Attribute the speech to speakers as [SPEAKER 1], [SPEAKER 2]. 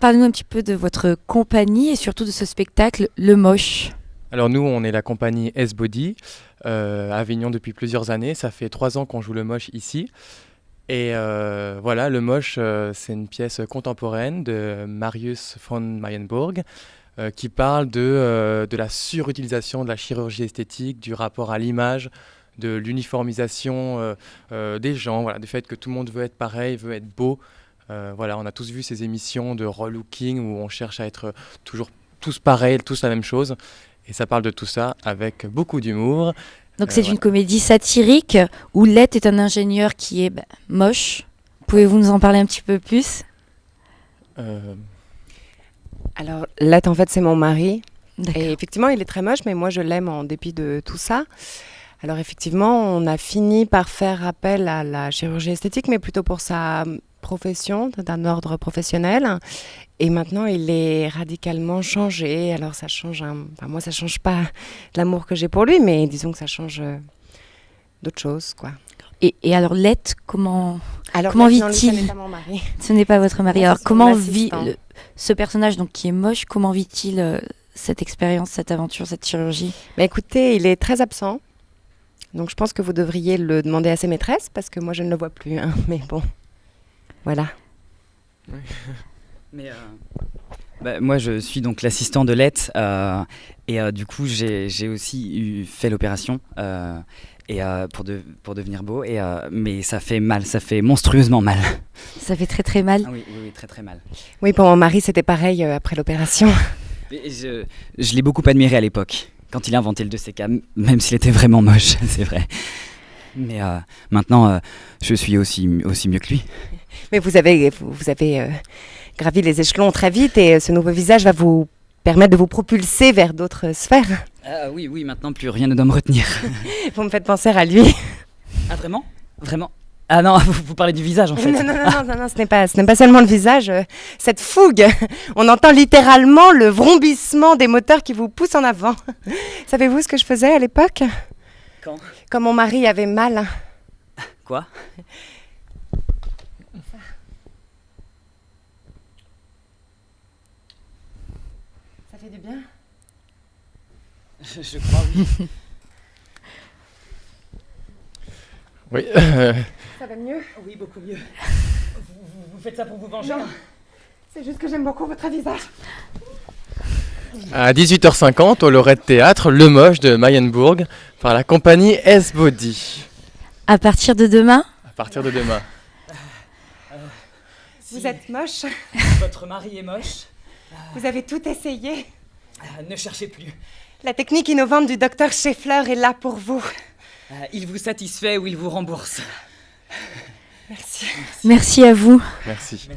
[SPEAKER 1] parlez-nous un petit peu de votre compagnie et surtout de ce spectacle, Le Moche.
[SPEAKER 2] Alors nous, on est la compagnie S-Body à Avignon depuis plusieurs années. Ça fait 3 ans qu'on joue Le Moche ici. Et voilà, Le Moche, c'est une pièce contemporaine de Marius von Mayenburg qui parle de la surutilisation de la chirurgie esthétique, du rapport à l'image, de l'uniformisation des gens, voilà, du fait que tout le monde veut être pareil, veut être beau. Voilà, on a tous vu ces émissions de relooking où on cherche à être toujours tous pareils, tous la même chose. Et ça parle de tout ça avec beaucoup d'humour.
[SPEAKER 1] Donc c'est
[SPEAKER 2] Voilà.
[SPEAKER 1] une comédie satirique où Lett est un ingénieur qui est moche. Pouvez-vous nous en parler un petit peu plus?
[SPEAKER 3] Alors, Lett, en fait, c'est mon mari.
[SPEAKER 1] D'accord.
[SPEAKER 3] Et effectivement, il est très moche, mais moi, je l'aime en dépit de tout ça. Alors, effectivement, on a fini par faire appel à la chirurgie esthétique, mais plutôt pour sa profession, d'un ordre professionnel. Et maintenant, il est radicalement changé. Alors, ça change... Enfin, moi, ça change pas l'amour que j'ai pour lui, mais disons que ça change d'autres choses, quoi.
[SPEAKER 1] Et alors Lett, comment
[SPEAKER 3] Alors,
[SPEAKER 1] Comment
[SPEAKER 3] Lett, non, lui,
[SPEAKER 1] vit-il?
[SPEAKER 3] ça n'est pas mon mari.
[SPEAKER 1] ce n'est pas votre mari.
[SPEAKER 3] Non,
[SPEAKER 1] Alors
[SPEAKER 3] c'est son
[SPEAKER 1] comment vit
[SPEAKER 3] assistant.
[SPEAKER 1] ce personnage donc qui est moche? Comment vit-il cette expérience, cette aventure, cette chirurgie?
[SPEAKER 3] Bah, écoutez, il est très absent. Donc, je pense que vous devriez le demander à ses maîtresses, parce que moi, je ne le vois plus. Hein. Mais bon, voilà.
[SPEAKER 4] Mais moi, je suis donc l'assistant de Lett et du coup, j'ai aussi fait l'opération pour devenir beau. Mais ça fait mal, ça fait monstrueusement mal.
[SPEAKER 1] Ça fait très très mal.
[SPEAKER 4] Ah oui, très très mal.
[SPEAKER 3] Oui, pour mon mari, c'était pareil après l'opération.
[SPEAKER 4] Et je l'ai beaucoup admiré à l'époque, quand il a inventé le 2CK, même s'il était vraiment moche, c'est vrai. Mais maintenant, je suis aussi mieux que lui.
[SPEAKER 3] Mais vous avez gravi les échelons très vite et ce nouveau visage va vous permettre de vous propulser vers d'autres sphères.
[SPEAKER 4] Ah oui, maintenant plus rien ne doit me retenir.
[SPEAKER 3] Vous me faites penser à lui.
[SPEAKER 4] Ah vraiment? Vraiment? Ah non, vous parlez du visage en fait.
[SPEAKER 3] Non, ce n'est pas seulement le visage, cette fougue. On entend littéralement le vrombissement des moteurs qui vous poussent en avant. Savez-vous ce que je faisais à l'époque? Quand mon mari avait mal.
[SPEAKER 4] Quoi?
[SPEAKER 3] Ça fait du bien?
[SPEAKER 4] Je crois, oui.
[SPEAKER 2] Oui.
[SPEAKER 3] Ça va mieux?
[SPEAKER 4] Oui, beaucoup mieux. Vous faites ça pour vous venger?
[SPEAKER 3] Non, c'est juste que j'aime beaucoup votre visage.
[SPEAKER 2] À 18h50, au Lorette Théâtre, Le Moche de Mayenburg, par la compagnie S-Body.
[SPEAKER 1] À partir de demain?
[SPEAKER 2] À partir de demain.
[SPEAKER 3] Vous êtes moche,
[SPEAKER 4] Votre mari est moche.
[SPEAKER 3] vous avez tout essayé.
[SPEAKER 4] Ne cherchez plus.
[SPEAKER 3] La technique innovante du docteur Scheffler est là pour vous.
[SPEAKER 4] Il vous satisfait ou il vous rembourse.
[SPEAKER 3] Merci.
[SPEAKER 1] Merci à vous.
[SPEAKER 2] Merci.